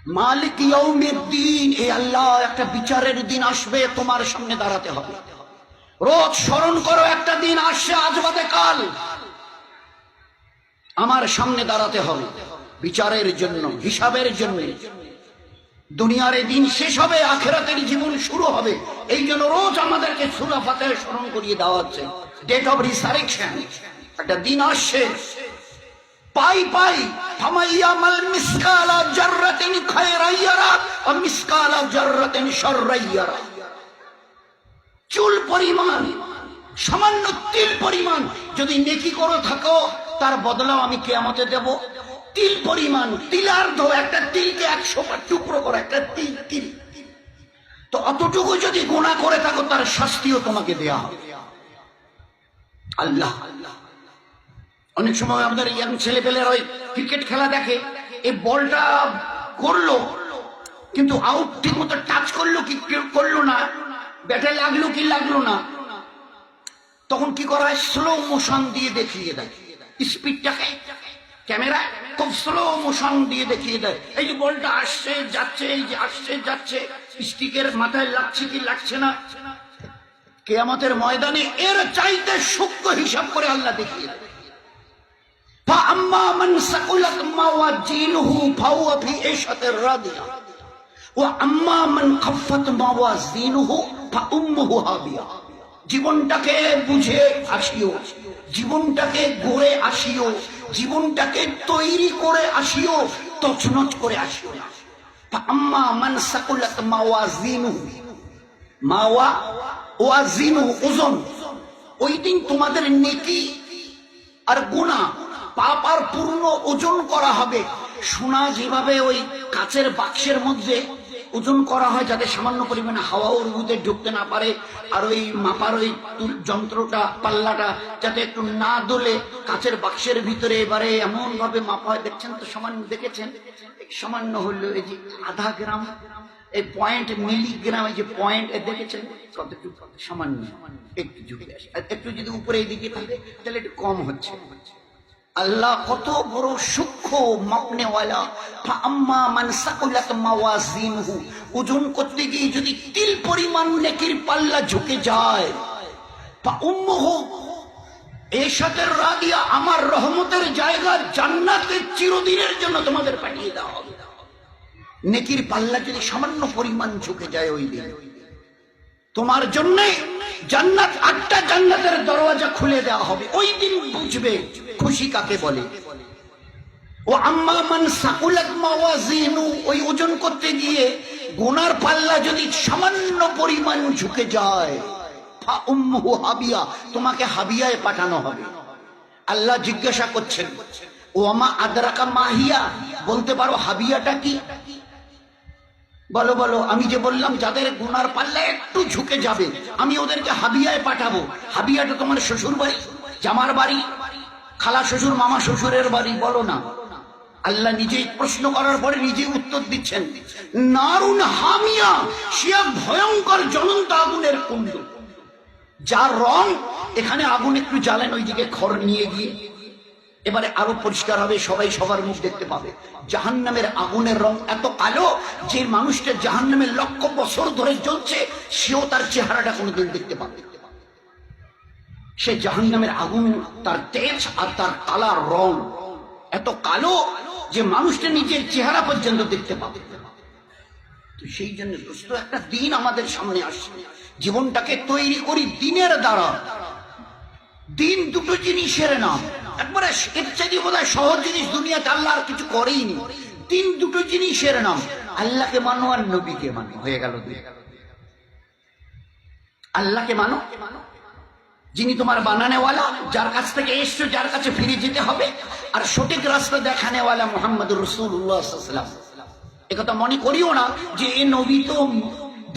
মালিক ইয়াউমিদ্দিন, এই আল্লাহ একটা বিচারের দিন আসবে, তোমার সামনে দাঁড়াতে হবে। রোজ স্মরণ করো, একটা দিন আসছে আজ বাদে কাল, আমার সামনে দাঁড়াতে হবে বিচারের জন্য, হিসাবের জন্য। দুনিয়ার এই দিন শেষ হবে, আখিরাতের জীবন শুরু হবে। এই জন্য রোজ আমাদেরকে সূরা ফাতিহা স্মরণ করিয়ে দেওয়া হচ্ছে। ডেট অফ রিসারেকশন, একটা দিন আসছে। পাই পাই ফামাইয়ামাল মিসকালা জাররাতিন খায়রান ইয়ারা ওয়া মিসকালা জাররাতিন শাররান ইয়ারা। চুল পরিমাণ, সামান্য তিল পরিমাণ যদি নেকি করে থাকো, তার বদলাও আমি কিয়ামতে দেব। তিল পরিমাণ, তিলার্ধ, একটা তিলকে 100 টুকরো করে একটা তিল, তো অতটুকু যদি গুনাহ করে থাকো, তার শাস্তিও তোমাকে দেয়া হবে। আল্লাহ, অনেক সময় আমাদের ইয়াং ছেলেপেলেরা ওই ক্রিকেট খেলা দেখে, এই বলটা করলো কিন্তু আউট, ঠিক মতো টাচ করলো কি করলো না, ব্যাটে লাগলো কি লাগলো না, তখন কি করা হয়, স্লো মোশন দিয়ে দেখিয়ে দেয়। স্পিডটাকে ক্যামেরা খুব স্লো মোশন দিয়ে দেখিয়ে দেয়। এই যে বলটা আসছে যাচ্ছে, এই যে আসছে যাচ্ছে, স্টিকের মাথায় লাগছে কি লাগছে না। কিয়ামতের ময়দানে এর চাইতে সূক্ষ্ম হিসাব করে আল্লাহ দেখিয়ে দেয়। فأما من ثقلت موازينه فهو في عيشة راضية وأما من خفت موازينه فأمه هاوية। জীবনটাকে বুঝে আসিও, জীবনটাকে গড়ে আসিও, জীবনটাকে তৈরি করে আসিও, তছনছ করে আসিও না। فأما من ثقلت موازينه, মাওয়াজিনুহু ওজন, ওই দিন তোমাদের নেকি আর গুনাহ, পাপ আর পূর্ণ ওজন করা হবে। সোনা যেভাবে ওই কাচের বাক্সের মধ্যে ওজন করা হয় যাতে সামান্য পরিমাণে হাওয়া ওর ভিতরে ঢুকতে না পারে, আর ওই মাপার ওই যন্ত্রটা, পাল্লাটা যাতে একটু না দোলে, কাচের বাক্সের ভিতরে এবারে এমন ভাবে মাপা হয়। দেখছেন তো, সামান্য দেখেছেন, সামান্য হলো এই যে আধা গ্রাম, এই পয়েন্ট মিলিগ্রাম, এই যে পয়েন্ট দেখেছেন কতটুকু, সামান্য একটু ঝুঁকে আসে, একটু যদি উপরে এদিকে থাকে তাহলে একটু কম হচ্ছে। আল্লাহ কত বড় সূক্ষ্ম মাপনেওয়ালা। ফাআম্মা মান সাকুলাত মাওয়াজিনহু, ওজন করতে গিয়ে যদি তিল পরিমাণ নেকির পাল্লা ঝুঁকে যায়, ফাউম্মুহু এশাতের রাদিয়া, আমার রহমতের জায়গা জান্নাতের চিরদিনের জন্য তোমাদের পাঠিয়ে দেওয়া হবে। নেকির পাল্লা যদি সামান্য পরিমাণ ঝুঁকে যায়, ওই দিন তোমার জন্য জান্নাত, 8টা জান্নাতের দরওয়াজা খুলে দেওয়া হবে। ওই দিন বুঝবে খুশি কাকে বলে। ও আম্মা মান সাকুলাত মাওয়াজিনু, ওই ওজন করতে গিয়ে গুনার পাল্লা যদি সামান্য পরিমাণ ঝুঁকে যায়, ফা উম্মুহু হাবিয়া, তোমাকে হাবিয়ায় পাঠানো হবে। আল্লাহ জিজ্ঞাসা করছেন, ও আমা আদরাকা মাহিয়া, বলতে পারো হাবিয়াটা কি? বলো বলো। আমি যে বললাম যাদের গুনার পাল্লা একটু ঝুঁকে যাবে, আমি ওদেরকে হাবিয়ায় পাঠাবো। হাবিয়াটা তোমার শ্বশুর বাড়ি, জামার বাড়ি, খালা শ্বশুর, মামা শ্বশুরের বাড়ি, বলো না। আল্লাহ নিজেই প্রশ্ন করার পরে নিজেই উত্তর দিচ্ছেন, নারুন হামিয়া, সে ভয়ঙ্কর জ্বলন্ত আগুনের কুণ্ড, যার রং, এখানে আগুন একটু জ্বালেন, ওইদিকে খড় নিয়ে গিয়ে এবারে আরো পরিষ্কার হবে, সবাই সবার মুখ দেখতে পাবে। জাহান্নামের আগুনের রং এত কালো যে মানুষটা জাহান্নামের লক্ষ বছর ধরে জ্বলছে, সেও তার চেহারাটা কোনোদিন দেখতে পাবে। সে জাহান্নামের আগুন, তার তেজ আর তার কালার রং এত কালো যে মানুষটা নিজের চেহারা পর্যন্ত দেখতে পাবে। তো সেই জন্য দোস্ত, একটা দিন আমাদের সামনে আসছে, জীবনটাকে তৈরি করি দিনের দ্বারা। দিন দুটো জিনিসের নাম, একবারে এর চাইতে বোধহয় সহজ জিনিস দুনিয়াতে আল্লাহ আর কিছু করেইনি। দিন দুটো জিনিসের নাম, আল্লাহকে মানো আর নবীকে মানো, হয়ে গেল। আল্লাহকে মানো, যিনি তোমার বানানেওয়ালা, যার কাছ থেকে এসছো, যার কাছে ফিরে যেতে হবে, আর সঠিক রাস্তা দেখানেওয়ালা মুহাম্মদুর রাসূলুল্লাহ সাল্লাল্লাহু আলাইহি ওয়াসাল্লাম। একথা মনে করিও না যে এ নবী তো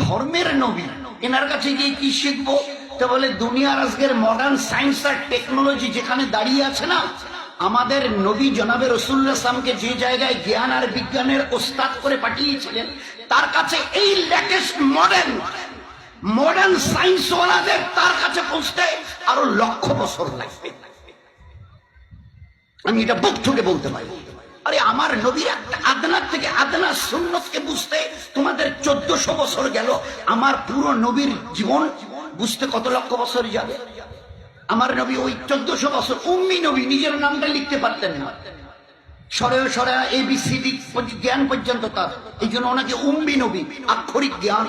ধর্মের নবী, এনার কাছে গিয়ে কি শিখবো। তো বলে দুনিয়ার আজকের মডার্ন সায়েন্স আর টেকনোলজি যেখানে দাঁড়িয়ে আছে না, আমাদের নবী জনাবে রাসূলুল্লাহ সাল্লামকে যে জায়গায় জ্ঞান আর বিজ্ঞানের ওস্তাদ করে পাঠিয়েছিলেন, তার কাছে এই লেটেস্ট মডার্ন সায়েন্স ওয়ালাদের তার কাছে পৌঁছতে আরো লক্ষ বছর লাগবে। আমি এটা বুক ঠুকে বলতে পারি। আরে আমার নবীর একটা আদনা থেকে আদনা আর সুন্নতকে বুঝতে তোমাদের 1400 বছর গেল, আমার পুরো নবীর জীবন বুঝতে কত লক্ষ বছর যাবে? আমার নবী ওই 1400 বছর উম্মি নবী, নিজের নামটা লিখতে পারতেন না, সরে সরে ABCD জ্ঞান পর্যন্ত তার, এই জন্য ওনাকে উম্মি নবী, আক্ষরিক জ্ঞান।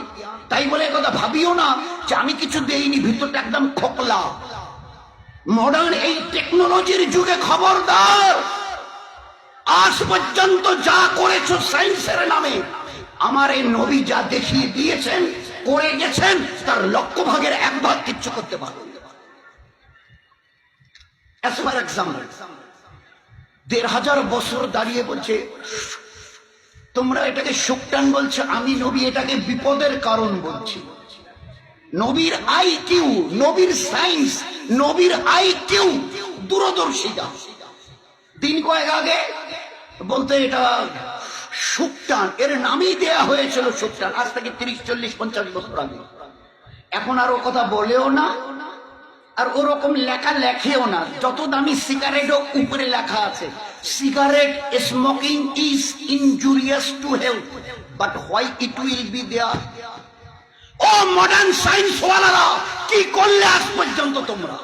তাই বলে কথা ভাবিও না যে আমি কিছু দেইনি, ভিতরটা একদম খোকলা। মডার্ন এই টেকনোলজির যুগে খবরদার, আজ পর্যন্ত যা করেছো সায়েন্সের নামে, আমার এই নবী যা দেখিয়ে দিয়েছেন, করে গেছেন, তার লক্ষ ভাগের 1 ভাগ কিচ্ছু করতে পারবে। As for example, 1500 বছর দাঁড়িয়ে বলছে তোমরা এটাকে শোকটান বলছো, আমি নবী এটাকে বিপদের কারণ বলছি। নবীর IQ, নবীর সায়েন্স, নবীর IQ, দূরদর্শিতা। দিন কয়েক আগে বলতে এটা শোকটান, এর নামই দেয়া হয়েছিল শোকটান, আজ থেকে 30, 40, 50 বছর আগে। এখন আর ও কথা বলেও না, আর ওরকম লেখা লেখেও না। যত দামি সিগারেটও উপরে লেখা আছে, cigarette smoking is injurious to health, but why it will be there? ও মডার্ন সায়েন্স ওয়ালারা, কি করলে আজ পর্যন্ত তোমরা?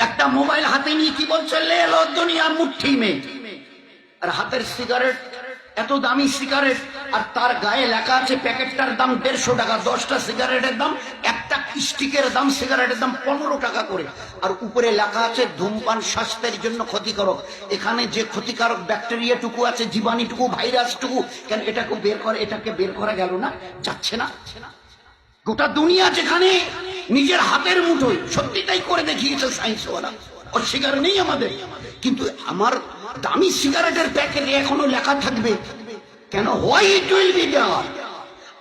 একটা মোবাইল হাতে নিয়ে কি বলছে, লে লো দুনিয়া মুঠি মে, আর হাতের সিগারেট, এত দামি সিগারেট, আর তার গায়ে লেখা আছে প্যাকেটটার দাম 150 টাকা, 10টা সিগারেটের দাম, একটা স্টিকের দাম, সিগারেটের দাম 15 টাকা করে, আর উপরে লেখা আছে ধূমপান স্বাস্থ্যের জন্য ক্ষতিকারক। এখানে যে ক্ষতিকারক ব্যাকটেরিয়াটুকু আছে, জীবাণুটুকু, ভাইরাসটুকু, কেন এটাকে বের করে, এটাকে বের করা গেল না? যাচ্ছে না? গোটা দুনিয়া যেখানে নিজের হাতের মুঠোয়, সত্যি তাই করে দেখিয়েছে সায়েন্সওয়ালা, অস্বীকার নেই আমাদের। কিন্তু আমার দামি সিগারেটের প্যাকেটে এখনো লেখা থাকবে কেন? Why it will be there?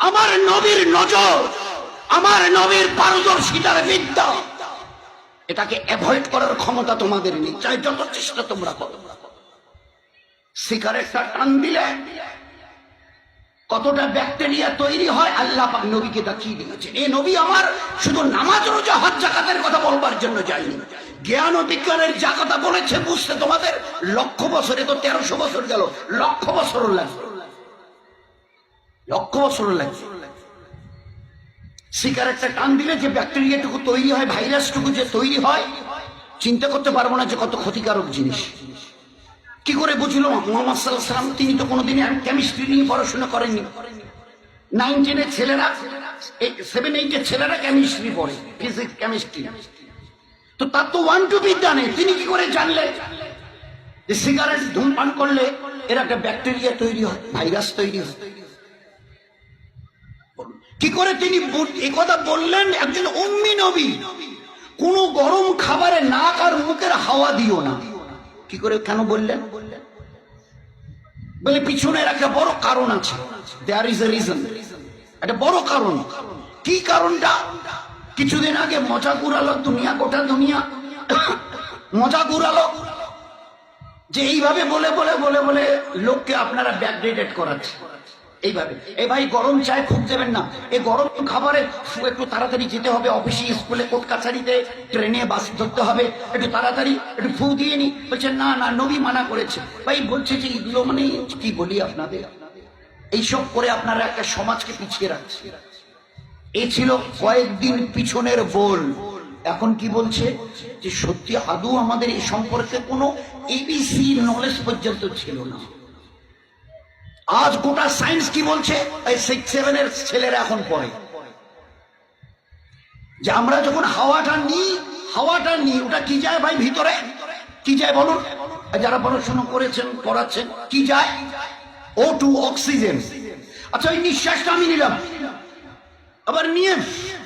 আমার নবীর নজর, আমার নবীর পারদর্শিতার বিদ্যা, এটাকে অ্যাভয়েড করার ক্ষমতা তোমাদের নেই, চাই যত চেষ্টা তোমরা করো। সিগারেটটা টান দিলে কতটা ব্যাকটেরিয়া তৈরি হয় আল্লাহ পাক নবীকে দেখিয়ে দিয়েছে। এই নবী আমার শুধু নামাজ, রোজা, হজ, যাকাতের কথা বলবার জন্য যায়নি, জ্ঞান ও বিজ্ঞানের যা কথা বলেছে বুঝতে তোমাদের লক্ষ বছরে তো 1300 বছর গেল, লক্ষ বছর লাগবে, লক্ষ বছর লাগবে। সিগারেটটা টান দিলে যে ব্যাকটেরিয়াটুকু তৈরি হয়, ভাইরাসটুকু যে তৈরি হয়, চিন্তা করতে পারবো না যে কত ক্ষতিকারক জিনিস। কি করে বুঝলো মুহাম্মদ সাল্লাল্লাহু আলাইহি ওয়াসাল্লাম? তিনি তো কোনোদিনই কেমিস্ট্রি নিয়ে পড়াশোনা করেননি। 9, 10 ছেলেরা, 7, 8 ছেলেরা কেমিস্ট্রি পড়ে, ফিজিক্স, কেমিস্ট্রি, তো তার তো 1, 2 বিদ্যা নেই। তিনি কি করে জানলেন যে সিগারেট ধূমপান করলে এর একটা ব্যাকটেরিয়া তৈরি হয়, ভাইরাস তৈরি হয়? কি করে তিনি এই কথা বললেন? একজন উম্মি নবী। কোন গরম খাবারে নাক আর মুখের হাওয়া দিও না। কি করে, কেন বললেন? বলে পিছনের একটা বড় কারণ আছে, দেয়ার ইজ এ রিজন, একটা বড় কারণ। কি কারণটা? কিছুদিন আগে মজা ঘুরালো দুনিয়া, গোটা দুনিয়া মজা ঘুরালো যে এইভাবে বলে বলে বলে বলে লোককে আপনারা ব্যাকডেটেড করাচ্ছে। এইভাবে, এই ভাই গরম চায় খুব দেবেন না, এই গরম খাবারে একটু তাড়াতাড়ি যেতে হবে, অফিসে, স্কুলে, কোর্ট কাছারিতে, ট্রেনে, বাস ধরতে হবে, একটু তাড়াতাড়ি একটু ফু দিয়ে নি। বলছে না না, নবী মানা করেছে। ভাই বলছে যে এগুলো মানে কি বলি আপনাদের, এইসব করে আপনারা একটা সমাজকে পিছিয়ে রাখছে। এ ছিল কয়েকদিন পিছনের বল। এখন কি বলছে যে সত্যি আদৌ আমাদের এই সম্পর্কে কোনো ABC নলেজ পর্যন্ত ছিল না। আজ গোটা সায়েন্স কি বলছে, এই 6, 7 এর ছেলেরা এখন পড়ে যে আমরা যখন হাওয়াটা নিই ওটা কি যায় ভাই ভিতরে? কি যায় বলুন? যারা পড়াশোনা করেছেন, পড়াচ্ছেন, কি যায়? O2, oxygen. আচ্ছা, ওই নিঃশ্বাসটা আমি নিলাম, আবার নিয়ে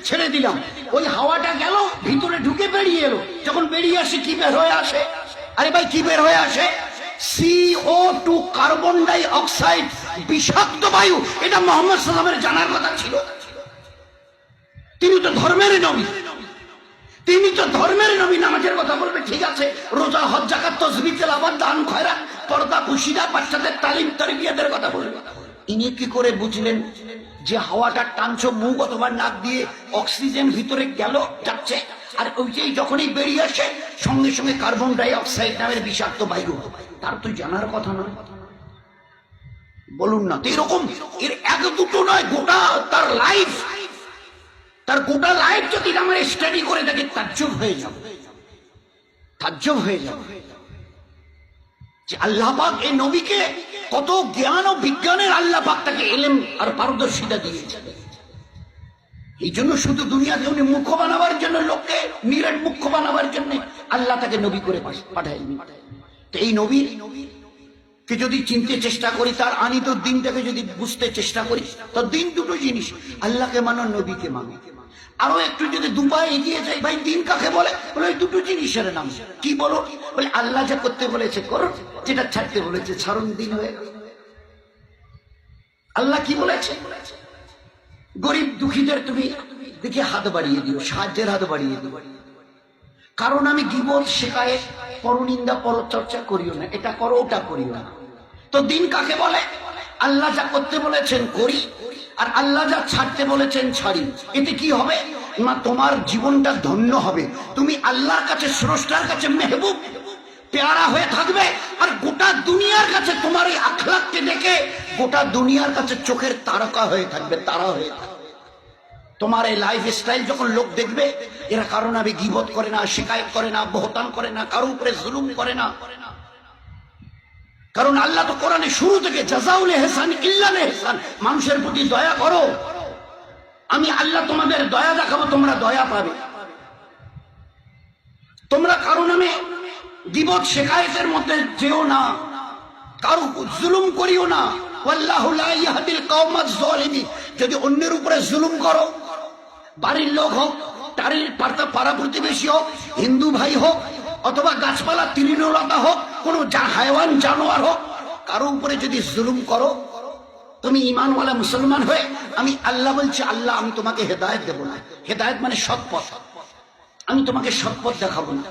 ছেড়ে দিলাম, ওই হাওয়াটা গেল ভিতরে, ঢুকে বেরিয়ে এলো, যখন বেরিয়ে আসে কি বের হয়ে আসে? আরে ভাই কি বের হয়ে আসে? CO2, কার্বন ডাই অক্সাইড, বিষাক্ত বায়ু। এটা মুহাম্মদ সাল্লাল্লাহু আলাইহি ওয়াসাল্লামের জানার কথা ছিল। তিনি তো ধর্মের নবী, তিনি তো ধর্মের নবী। নামাজের কথা বলবে ঠিক আছে, রোজা, হজ, যাকাত, তাসবিহ, তেলাওয়াত, দান, খয়রাত, পর্দা, পুশিদা, বাচ্চাদের তালিম, তারবিয়াতের কথা বলবে। ইনি কি করে বুঝলেন যে হাওয়াটা টানছো মুখ অথবা নাক দিয়ে, অক্সিজেন ভিতরে গেল, যাচ্ছে, আর ওই যে যখনই বেরিয়ে আসে সঙ্গে সঙ্গে কার্বন ডাই অক্সাইড নামের বিষাক্ত বায়ু? তার তো জানার কথা নয়। বলুন না তো। এরকম এর এক দুটো নয়, গোটা তার লাইফ, তার গোটা লাইফ যদি আমরা স্টাডি করে দেখি তাজ্জব হয়ে যাবে, তাজ্জব হয়ে যাবে যে আল্লাহ পাক এই নবীকে কত জ্ঞান ও বিজ্ঞানের আল্লাহ পাক তাকে এলেম আর পারদর্শিতা দিয়েছে। এই জন্য শুধু দুনিয়াতে উনি মুখ্য বানাবার জন্য, লোককে নিরেট মুখ্য বানাবার জন্য আল্লাহ তাকে নবী করে পাঠায়নি। তো এই নবীর কে যদি চিনতে চেষ্টা করি, তার আনিত দিনটাকে যদি বুঝতে চেষ্টা করি, তো দিন দুটো জিনিস, আল্লাহকে মানো, নবীকে মানো। আরো একটু যদি দুপায়ে এগিয়ে যাই, ভাই দিন কাকে বলে? বলে ওই দুটো জিনিসের নাম। কি বলো? বলে আল্লাহ যা করতে বলেছে করো, যেটা ছাড়তে বলেছে ছাড়ুন, দিন হয়ে গেল। আল্লাহ কি বলেছে? গরিব দুঃখীদের তুমি দেখে হাত বাড়িয়ে দিও, সাহায্যের হাত বাড়িয়ে দিও। কারণ আমি গীবত, শিকায়েত, পরনিন্দা, পরচর্চা করিও না, এটা করো ওটা করিও না। তো দিন কাকে বলে? আল্লাহ যা করতে বলেছেন করি, আর আল্লাহ যা ছাড়তে বলেছেন ছাড়ি। এতে কি হবে না, তোমার জীবনটা ধন্য হবে, তুমি আল্লাহর কাছে, স্রষ্টার কাছে মেহবুব পেয়ারা হয়ে থাকবে। আর গোটা দুনিয়ার কাছে তোমার এই আখলাককে দেখে গোটা দুনিয়ার কাছে চোখের তারকা হয়ে থাকবে, তারা হয়ে থাকবে। তোমার এই লাইফ স্টাইল যখন লোক দেখবে, এরা কারণ আমি গীবত করে না, শিকায়ত করে না, বহতান করে না, কারো উপরে জুলুম করে না। কারণ আল্লাহ তো কোরআনে শুরু থেকে জাযাউল ইহসান ইল্লাল ইহসান, মানুষের প্রতি দয়া করো, আমি আল্লাহ তোমাদের দয়া দেখাবো, তোমরা দয়া পাবে। তোমরা কারো নামে গীবত শিকায়েতের মধ্যে যেও না, কারো জুলুম করিও না। ওয়াল্লাহু লা ইয়াহদিল কওমাজ যালিমিন। যদি অন্যের উপরে জুলুম করো, বাড়ির লোক হোক, তারির পাড়া প্রতিবেশী হোক, হিন্দু ভাই হোক, অথবা গাছপালা তৃণলতা হোক, কোনো হায়ওয়ান জানোয়ার হোক, কারো উপরে যদি জুলুম করো, তুমি ঈমানওয়ালা মুসলমান হয়ে, আমি আল্লাহ বলছি, আল্লাহ আমি তোমাকে হেদায়েত দেব না। হেদায়েত মানে সৎ পথ, আমি তোমাকে সৎ পথ দেখাবো না।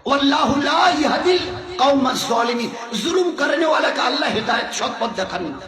ওয়াল্লাহু লা ইয়াহদিল কওমাজ যালিমিন। জুলুম করনে ওয়ালাকে আল্লাহ হেদায়েত, সৎ পথ দেখান না।